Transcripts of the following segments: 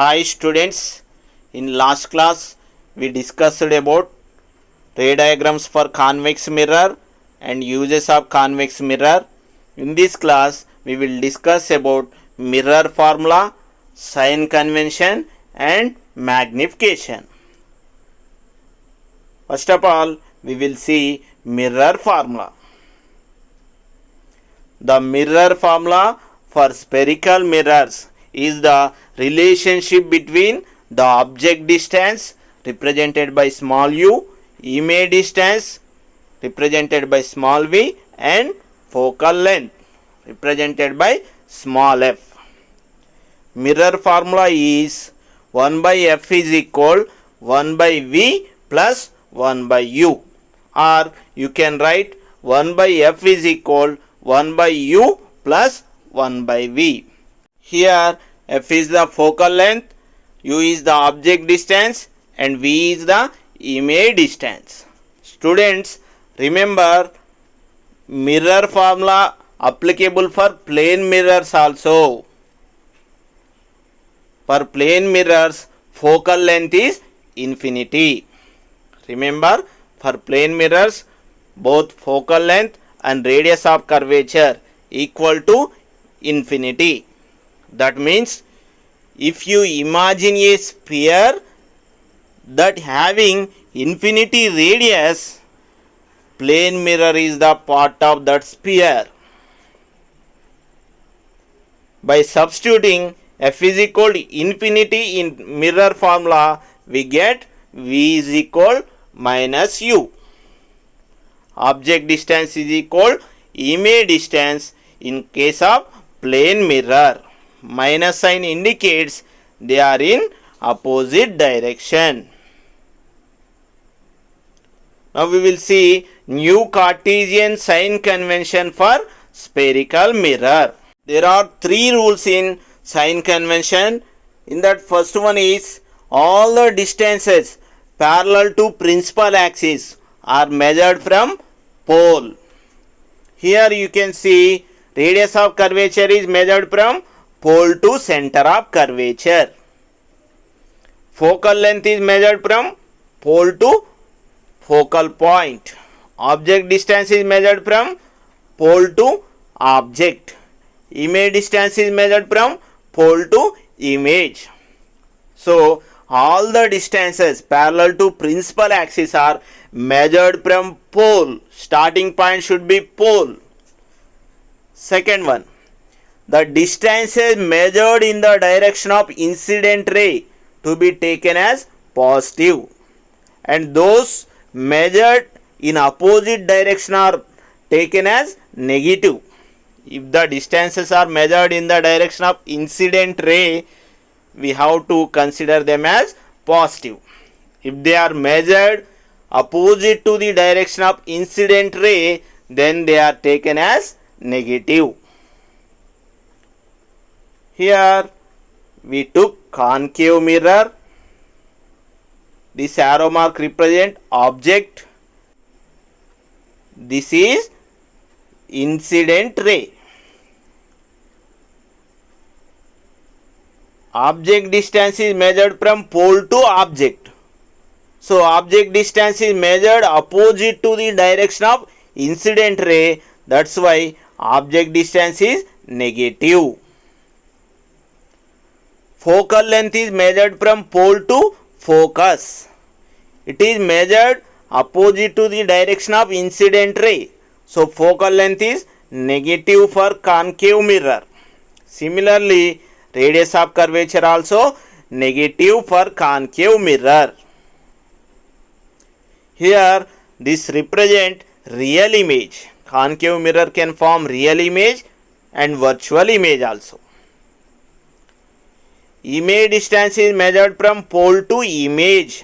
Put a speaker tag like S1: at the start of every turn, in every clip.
S1: Hi students, in last class we discussed about ray diagrams for convex mirror and uses of convex mirror. In this class we will discuss about mirror formula, sign convention and magnification. First of all, we will see mirror formula. The mirror formula for spherical mirrors is the relationship between the object distance represented by small u, image distance represented by small v and focal length represented by small f. Mirror formula is 1 by f is equal 1 by v plus 1 by u, or you can write 1 by f is equal 1 by u plus 1 by v. Here f is the focal length, u is the object distance and v is the image distance. Students, remember mirror formula applicable for plane mirrors also. For plane mirrors, focal length is infinity. Remember, for plane mirrors, both focal length and radius of curvature equal to infinity. That means if you imagine a sphere that having infinity radius, plane mirror is the part of that sphere. By substituting f is equal to infinity in mirror formula, we get v is equal minus u. Object distance is equal image distance in case of plane mirror. Minus sign indicates they are in opposite direction. Now we will see new Cartesian sign convention for spherical mirror. There are three rules in sign convention. In that, first one is all the distances parallel to principal axis are measured from pole. Here you can see radius of curvature is measured from pole to center of curvature. Focal length is measured from pole to focal point. Object distance is measured from pole to object. Image distance is measured from pole to image. So all the distances parallel to principal axis are measured from pole. Starting point should be pole. Second one, the distances measured in the direction of incident ray to be taken as positive, and those measured in opposite direction are taken as negative. If the distances are measured in the direction of incident ray, we have to consider them as positive. If they are measured opposite to the direction of incident ray, then they are taken as negative. Here we took concave mirror. This arrow mark represent object. This is incident ray. Object distance is measured from pole to object. So object distance is measured opposite to the direction of incident ray. That's why object distance is negative. Focal length is measured from pole to focus. It is measured opposite to the direction of incident ray. So focal length is negative for concave mirror. Similarly, radius of curvature also negative for concave mirror. Here this represent real image. Concave mirror can form real image and virtual image also. Image distance is measured from pole to image,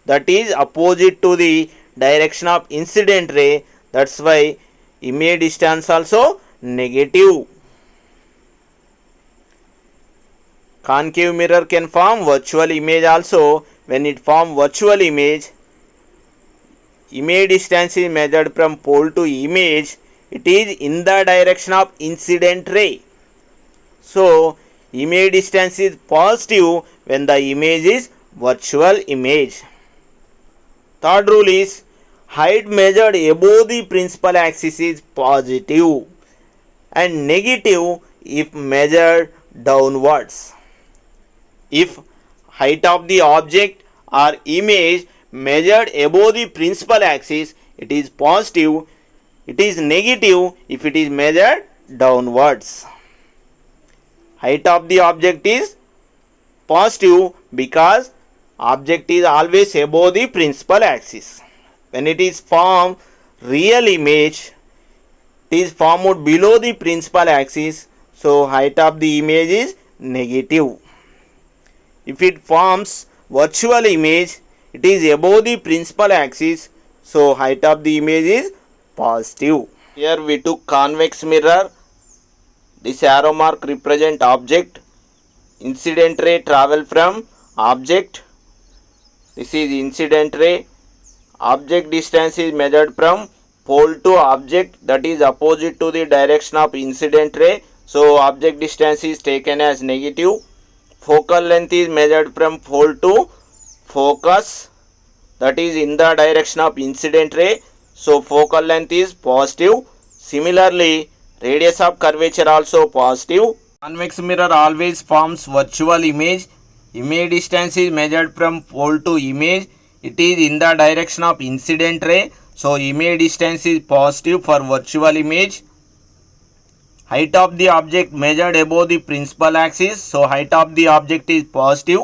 S1: that is opposite to the direction of incident ray. That's why image distance also negative. Concave mirror can form virtual image also. When it form virtual image, image distance is measured from pole to image. It is in the direction of incident ray. So image distance is positive when the image is virtual image. Third rule is height measured above the principal axis is positive and negative if measured downwards. If height of the object or image measured above the principal axis, it is positive. It is negative if it is measured downwards. Height of the object is positive because object is always above the principal axis. When it is formed real image, it is formed below the principal axis, so height of the image is negative. If it forms virtual image, it is above the principal axis, so height of the image is positive. Here we took convex mirror. This arrow mark represent object. Incident ray travel from object. This is incident ray. Object distance is measured from pole to object, that is opposite to the direction of incident ray, so object distance is taken as negative. Focal length is measured from pole to focus, that is in the direction of incident ray, so focal length is positive. Similarly, radius of curvature also positive. Convex mirror always forms virtual image. Image distance is measured from pole to image. It is in the direction of incident ray, so image distance is positive for virtual image. Height of the object measured above the principal axis, so height of the object is positive.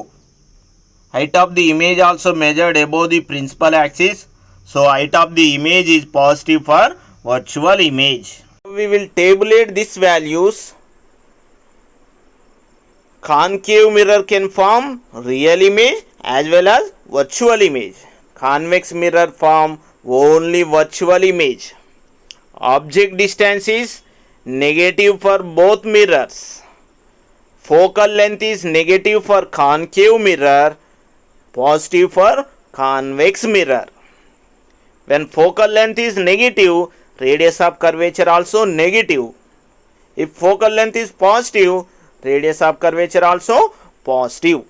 S1: Height of the image also measured above the principal axis, so height of the image is positive for virtual image. We will tabulate these values. Concave mirror can form real image as well as virtual image. Convex mirror form only virtual image. Object distance is negative for both mirrors. Focal length is negative for concave mirror, positive for convex mirror. When focal length is negative, radius of curvature also negative. If focal length is positive, radius of curvature also positive.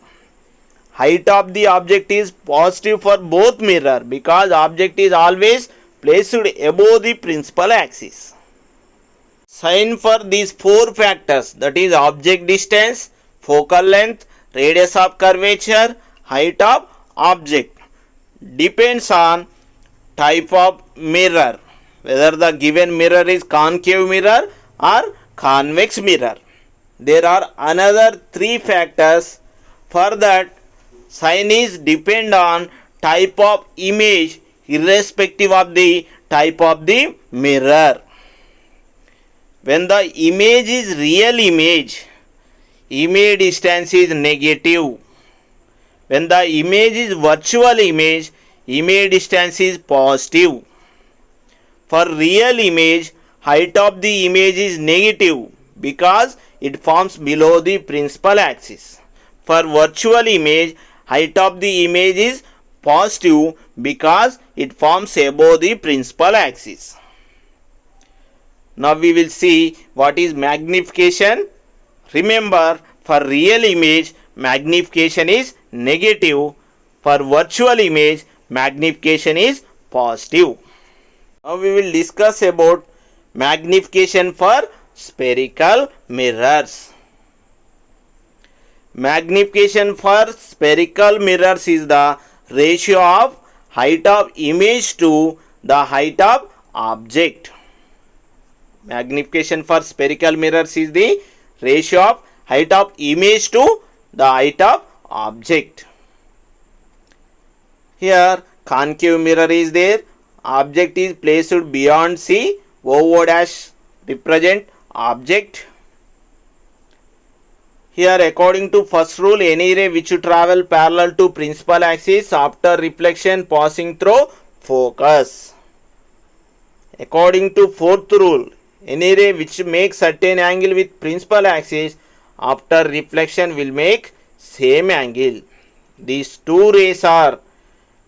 S1: Height of the object is positive for both mirror because object is always placed above the principal axis. Sign for these four factors, that is object distance, focal length, radius of curvature, height of object, depends on type of mirror, whether the given mirror is concave mirror or convex mirror. There are another three factors. For that, sign is depend on type of image irrespective of the type of the mirror. When the image is real image, image distance is negative. When the image is virtual image distance is positive. For real image, height of the image is negative because it forms below the principal axis. For virtual image, height of the image is positive because it forms above the principal axis. Now we will see what is magnification. Remember, for real image, magnification is negative. For virtual image, magnification is positive. Now we will discuss about magnification for spherical mirrors. Magnification for spherical mirrors is the ratio of height of image to the height of object. Magnification for spherical mirrors is the ratio of height of image to the height of object. Here concave mirror is there. Object is placed beyond C. OO dash represent object. Here according to first rule, any ray which travel parallel to principal axis after reflection passing through focus. According to fourth rule, any ray which makes certain angle with principal axis after reflection will make same angle. These two rays are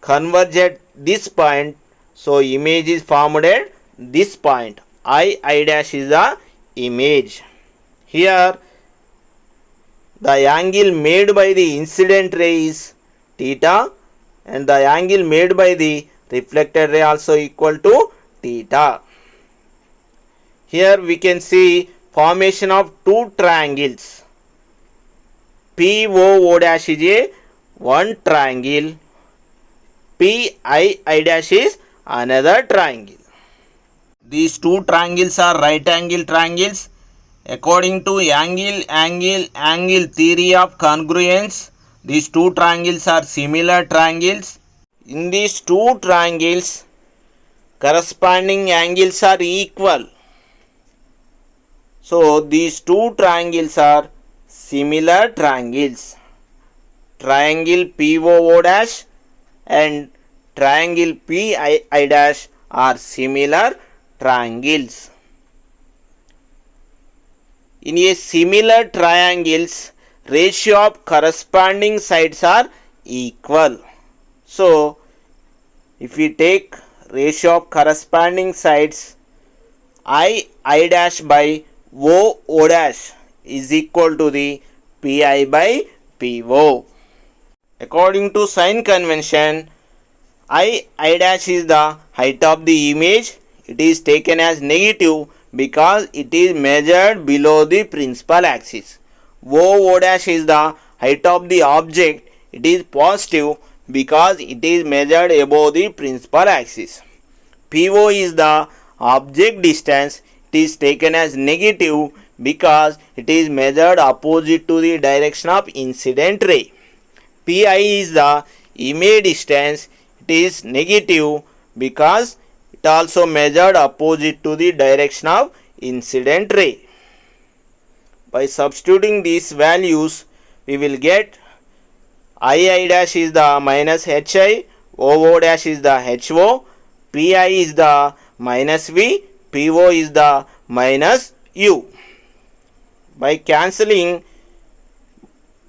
S1: converge at this point, so image is formed at this point. I dash is the image. Here the angle made by the incident ray is theta, and the angle made by the reflected ray also equal to theta. Here we can see formation of two triangles. POO dash is a one triangle, PII dash is another triangle. These two triangles are right angle triangles. According to angle theory of congruence, these two triangles are similar triangles. In these two triangles, corresponding angles are equal. So these two triangles are similar triangles. Triangle POO dash and triangle PII dash are similar triangles. In a similar triangles, ratio of corresponding sides are equal. So if we take ratio of corresponding sides, I dash by O dash is equal to the PI by PO. According to sign convention, I dash is the height of the image. It is taken as negative because it is measured below the principal axis. O dash is the height of the object. It is positive because it is measured above the principal axis. PO is the object distance. It is taken as negative because it is measured opposite to the direction of incident ray. PI is the image distance. It is negative because it also measured opposite to the direction of incident ray. By substituting these values, we will get I dash is the minus HI, OO dash is the HO, PI is the minus V, PO is the minus U. By cancelling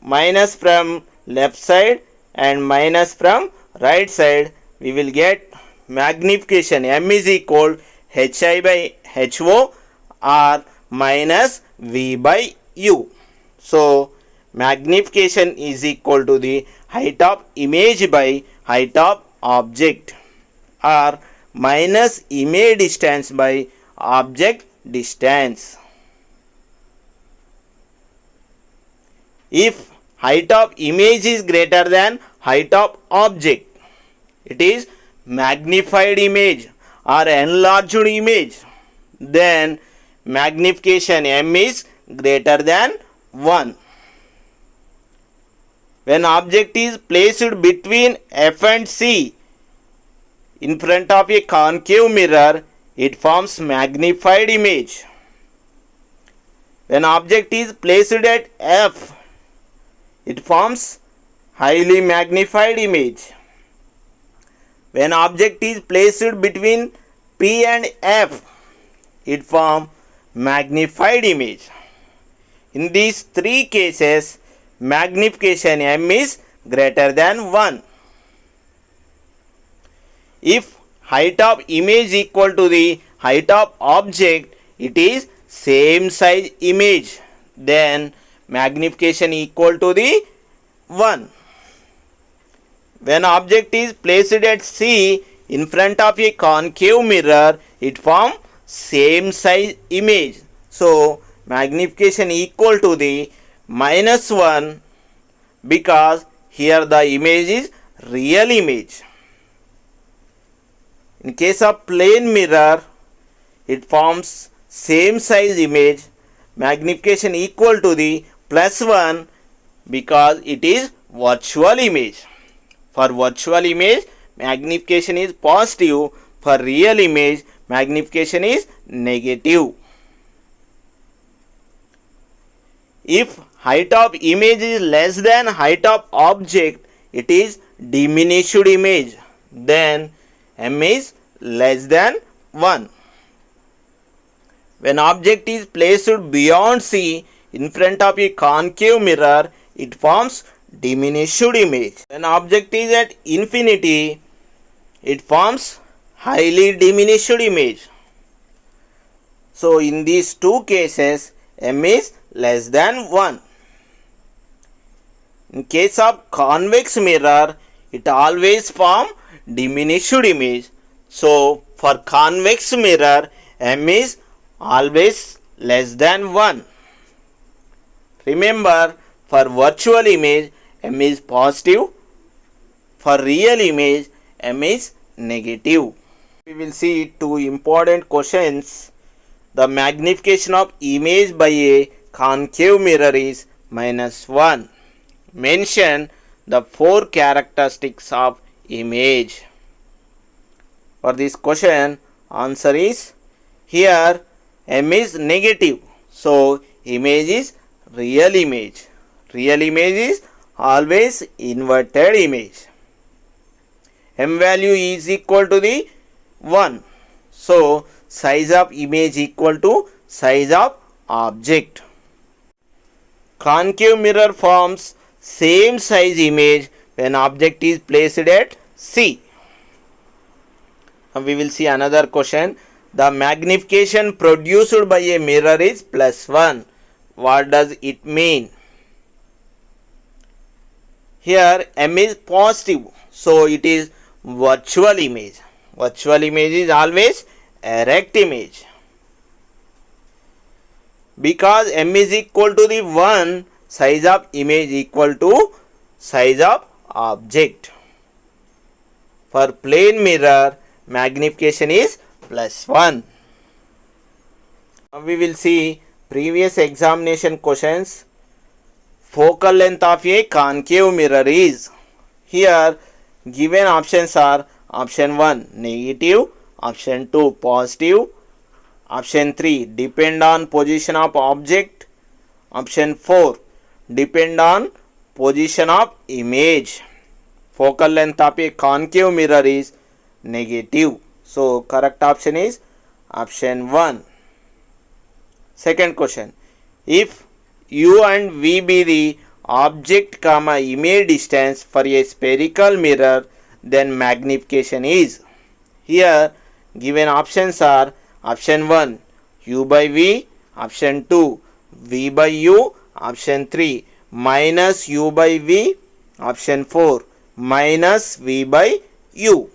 S1: minus from left side and minus from right side, we will get magnification M is equal HI by HO or minus V by U. So magnification is equal to the height of image by height of object or minus image distance by object distance. If height of image is greater than height of object, it is magnified image or enlarged image, then magnification M is greater than 1. When object is placed between F and C in front of a concave mirror, it forms magnified image. When object is placed at F, it forms highly magnified image. When object is placed between P and F, it forms magnified image. In these three cases, magnification M is greater than 1. If height of image equal to the height of object, it is same size image, then magnification equal to the 1. When object is placed at C in front of a concave mirror, it forms same size image. So magnification equal to the minus 1 because here the image is real image. In case of plane mirror, it forms same size image. Magnification equal to the plus 1 because it is virtual image. For virtual image, magnification is positive. For real image, magnification is negative. If height of image is less than height of object, it is diminished image. Then M is less than 1. When object is placed beyond C in front of a concave mirror, it forms diminished image. When object is at infinity, it forms highly diminished image. So in these two cases, M is less than 1. In case of convex mirror, it always form diminished image. So for convex mirror, M is always less than 1. Remember, for virtual image, M is positive. For real image, M is negative. We will see two important questions. The magnification of image by a concave mirror is -1. Mention the 4 characteristics of image. For this question, answer is here M is negative. So image is real image. Real image is always inverted image. M value is equal to the 1. So size of image equal to size of object. Concave mirror forms same size image when object is placed at C. Now we will see another question. The magnification produced by a mirror is +1. What does it mean? Here M is positive, so it is virtual image. Virtual image is always erect image. Because M is equal to the 1, size of image equal to size of object. For plane mirror, magnification is +1. Now we will see previous examination questions. Focal length of a concave mirror is. Here given options are option 1 negative, option 2 positive, option 3 depend on position of object, option 4 depend on position of image. Focal length of a concave mirror is negative. So correct option is option 1. Second question. If U and V be the object comma image distance for a spherical mirror, then magnification is. Here given options are option 1 U by V, option 2 V by U, option 3 minus U by V, option 4 minus V by U.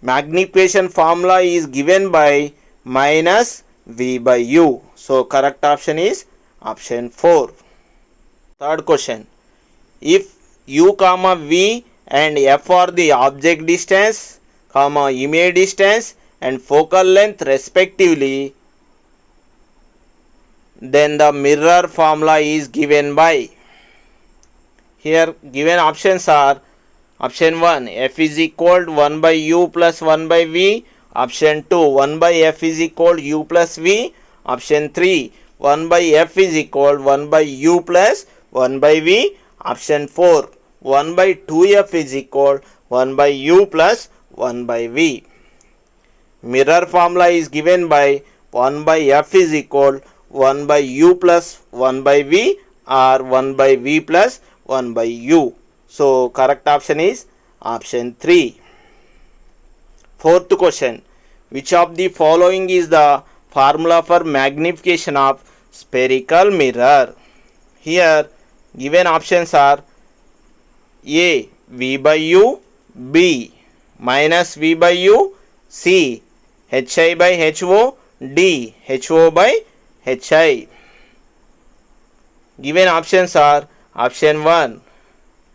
S1: Magnification formula is given by minus V by U. So correct option is option 4. Third question. If U comma V and F are the object distance, comma image distance and focal length respectively, then the mirror formula is given by. Here given options are option 1 F is equal to 1 by U plus 1 by V, option 2 1 by F is equal to U plus V, option 3 1 by F is equal to 1 by U plus 1 by V, option 4 1 by 2F is equal to 1 by U plus 1 by V. Mirror formula is given by 1 by F is equal to 1 by U plus 1 by V or 1 by V plus 1 by U. So correct option is option 3. Fourth question. Which of the following is the formula for magnification of spherical mirror? Here given options are A V by U, B minus V by U, C HI by HO, D HO by HI. Given options are option 1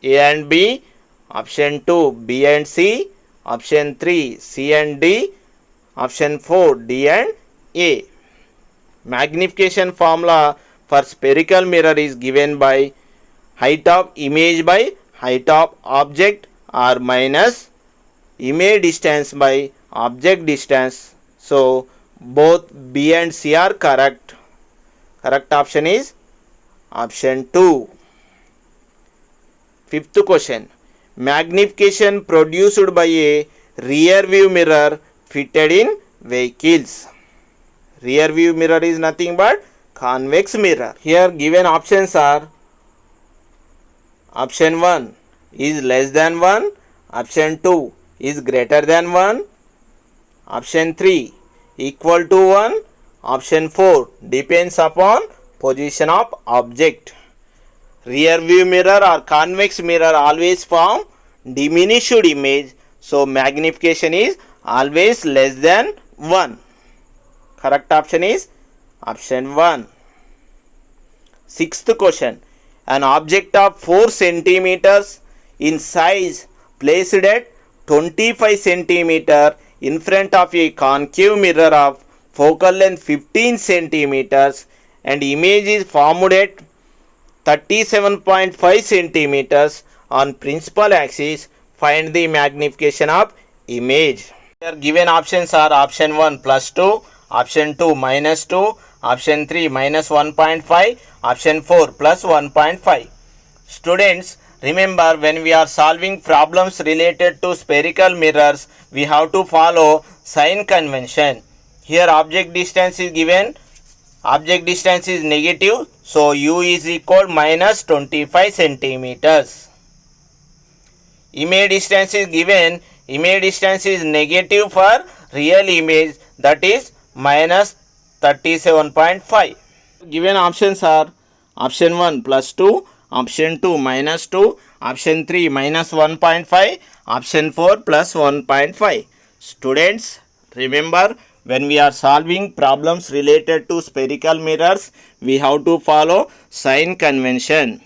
S1: A and B, option 2 B and C, option 3 C and D, option 4 D and A. Magnification formula for spherical mirror is given by height of image by height of object or minus image distance by object distance. So both B and C are correct. Correct option is option 2. Fifth question. Magnification produced by a rear view mirror fitted in vehicles. Rear view mirror is nothing but convex mirror. Here given options are option 1 is less than 1, option 2 is greater than 1, option 3 equal to 1, option 4 depends upon position of object. rear view mirror or convex mirror always form diminished image. So magnification is always less than 1. Correct option is option 1. Sixth question. An object of 4 centimeters in size placed at 25 centimeter in front of a concave mirror of focal length 15 centimeters and image is formed at 37.5 centimeters on principal axis. Find the magnification of image. Here given options are option 1 plus 2, option 2 minus 2, option 3 minus 1.5, option 4 plus 1.5. Students, remember, when we are solving problems related to spherical mirrors, we have to follow sign convention. Here object distance is given, object distance is negative, so u is equal minus 25 centimeters. Image distance is given, image distance is negative for real image, that is minus 37.5. Given options are option 1 plus 2, option 2 minus 2, option 3 minus 1.5, option 4 plus 1.5. Students, remember, when we are solving problems related to spherical mirrors, we have to follow sign convention.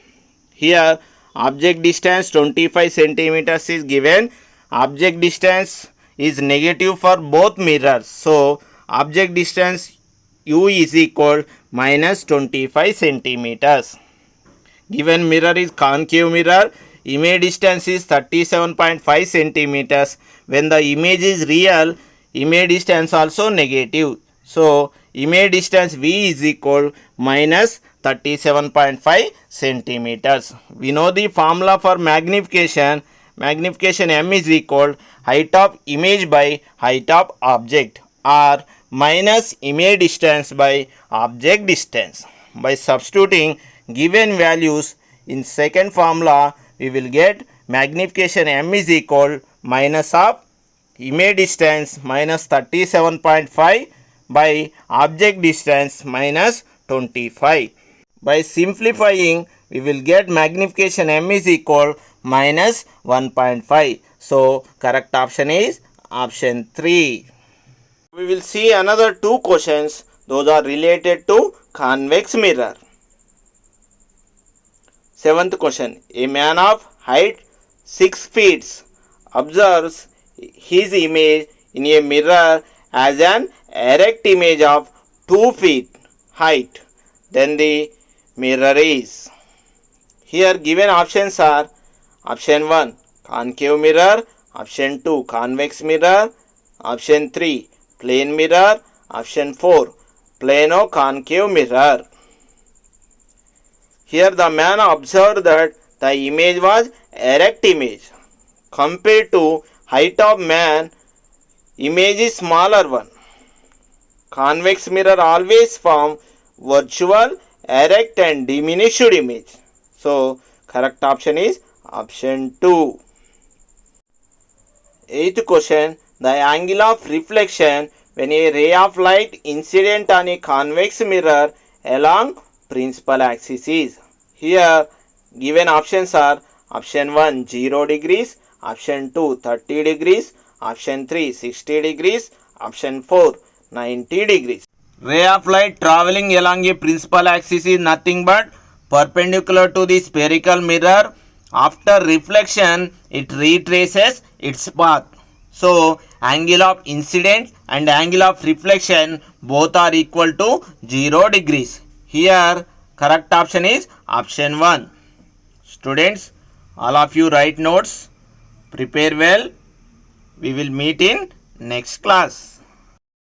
S1: Here object distance 25 centimeters is given. Object distance is negative for both mirrors. So object distance u is equal minus 25 centimeters. Given mirror is concave mirror, image distance is 37.5 centimeters. When the image is real, image distance also negative. So image distance v is equal minus 37.5 centimeters. We know the formula for magnification. Magnification m is equal height of image by height of object, or minus image distance by object distance. By substituting given values in second formula, we will get magnification m is equal minus of image distance minus 37.5 by object distance minus 25. By simplifying, we will get magnification m is equal minus 1.5. So correct option is option 3. We will see another 2 questions. Those are related to convex mirror. 7th question. A man of height 6 feet observes his image in a mirror as an erect image of 2 feet height. Then the mirror is. Here given options are option 1 concave mirror, option 2 convex mirror, option 3 plane mirror, option 4 plano-concave mirror. Here the man observed that the image was erect image. Compared to height of man, image is smaller one. Convex mirror always form virtual, erect and diminished image. So correct option is option 2. 8th question. The angle of reflection when a ray of light incident on a convex mirror along principal axis is. Here given options are option 1 0 degrees, option 2 30 degrees, option 3 60 degrees, option 4 90 degrees. Ray of light traveling along a principal axis is nothing but perpendicular to the spherical mirror. After reflection, it retraces its path. So angle of incident and angle of reflection both are equal to 0 degrees. Here correct option is option 1. Students, all of you write notes, prepare well. We will meet in next class.